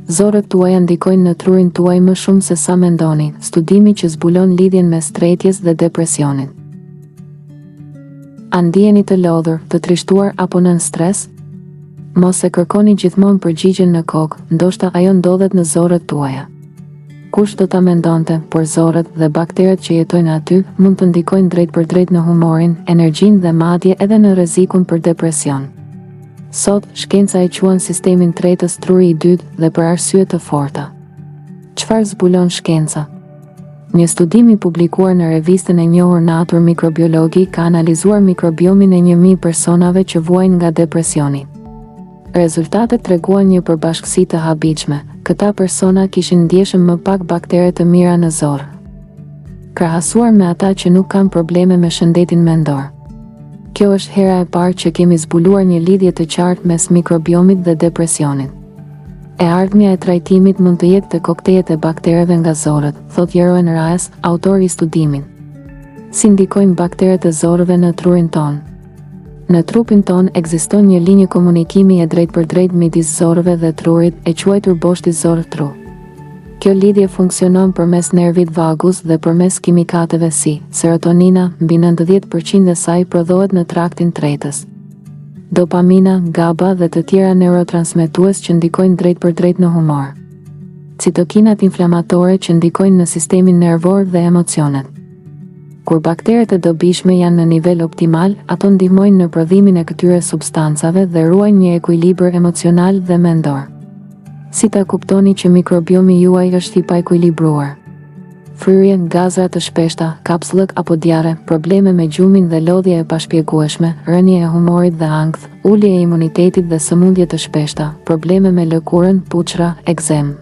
Zorët tuaja ndikojnë në trurin tuaj më shumë se sa mendoni, studimi që zbulon lidhjen mes tretjes dhe depresionit. A ndjeni të lodhur, të trishtuar apo nën stres? Mos e kërkoni gjithmonë përgjigjen në kokë, ndoshta ajo ndodhet në zorët tuaja. Kush do ta mendonte, por zorët dhe bakteret që jetojnë aty mund të ndikojnë drejt për drejt në humorin, energjinë dhe madje edhe në rrezikun për depresion. Sot, shkenca e quan sistemin tretës truri i dytë dhe për arsye të forta. Çfarë zbulon shkenca? Një studim i publikuar në revistën e njohur Nature Microbiology ka analizuar mikrobiomin e 1000 personave që vuajnë nga depresioni. Rezultatet treguan një përbashkësi të habitshme. Këta persona kishin ndjeshëm më pak baktere të mira në zorë, krahasuar me ata që nuk kanë probleme me shëndetin mendor. Kjo është hera e parë që kemi zbuluar një lidhje të qartë mes mikrobiomit dhe depresionit. E ardhmja e trajtimit mund të jetë të koktejet e baktereve nga zorët, thot Jeroen Raes, autor i studimin. Si ndikojnë bakteret e zorëve në trurin tonë? Në trupin ton ekziston një linjë komunikimi e drejt për drejt midis zorëve dhe trurit, e quajtur boshti zor-tru. Kjo lidhje funksionon përmes nervit vagus dhe përmes kimikateve si serotonina, mbi 90% e saj prodhohet në traktin tretës. Dopamina, GABA dhe të tjera neurotransmetues që ndikojnë drejt për drejt në humor. Citokinat inflamatore që ndikojnë në sistemin nervor dhe emocionet. Kur bakteret e dobishme janë në nivel optimal, ato ndihmojnë në prodhimin e këtyre substancave dhe ruajnë një ekuilibër emocional dhe mendor. Si ta kuptoni që mikrobiomi juaj është i paekuilibruar? Fryrje, gazra të shpeshta, kapsllëk apo diare, probleme me gjumin dhe lodhje e pashpjegueshme, rënje e humorit dhe ankth, ulje e imunitetit dhe sëmundje të shpeshta, probleme me lëkurën, puçra, ekzem.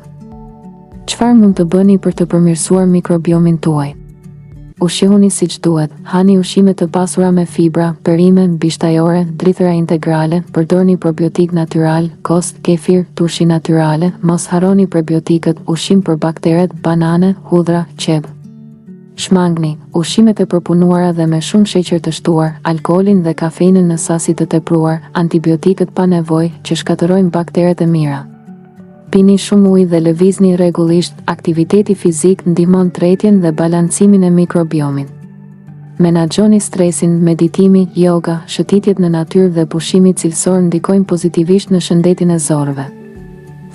Çfarë mund të bëni për të përmirësuar mikrobiomin tuaj? Ushqihuni siç duhet, hani ushqime të pasura me fibra, perime, bishtajore, drithëra integrale, përdorni probiotik natyral, kost, kefir, turshi natyrale, mos harroni prebiotikët, ushqim për bakteret, banane, hudhra, qep. Shmangni, ushqimet e përpunuara dhe me shumë sheqer të shtuar, alkoolin dhe kafeinën në sasi të tepruar, antibiotikët pa nevojë që shkatërrojnë bakteret e mira. Pini shumë ujë dhe lëvizni rregullisht, aktiviteti fizik ndihmon tretjen dhe balancimin e mikrobiomit. Menaxhoni stresin, meditimi, yoga, shëtitjet në natyrë dhe pushimi cilësor ndikojnë pozitivisht në shëndetin e zorëve.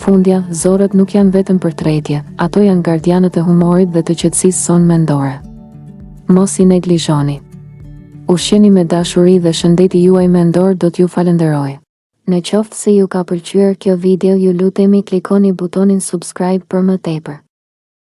Fundja, zorët nuk janë vetëm për tretje, ato janë gardianët e humorit dhe të qetësisë sonë mendore. Mos i neglizhoni. Ushqeni me dashuri dhe shëndeti juaj mendor do t'ju falenderojë. Në qoftë se ju ka pëlqyer kjo video, ju lutemi klikoni butonin subscribe për më tepër.